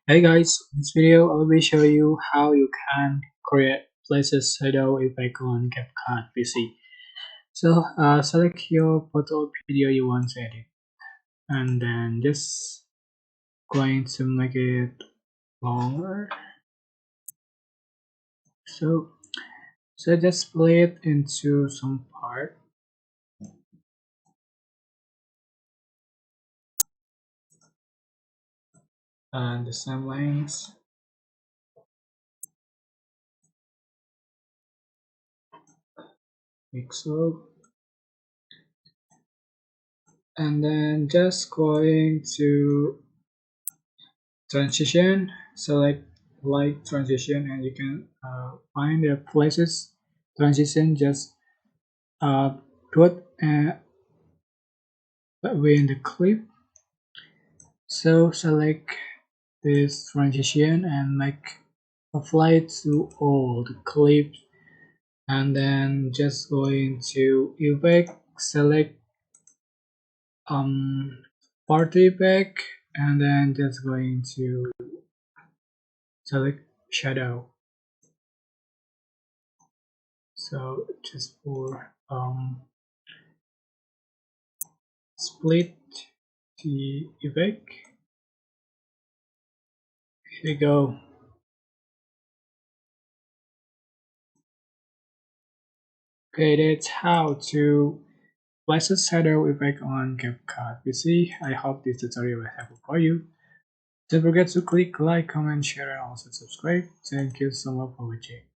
Hey guys, in this video I will show you how you can create places shadow effect on CapCut PC. So select your photo or video you want to edit and then just going to make it longer. So just split into some part and the same length. Pixel, and then just going to transition, select light transition, and you can find the places transition. Just put in the clip. So select this transition and make apply to all the clips, and then just going to effect, select party pack, and then just going to select shadow. So just for split the effect. Here we go. Okay, that's how to place a shadow effect on CapCut PC. I hope this tutorial was helpful for you. Don't forget to click like, comment, share, and also subscribe. Thank you so much for watching.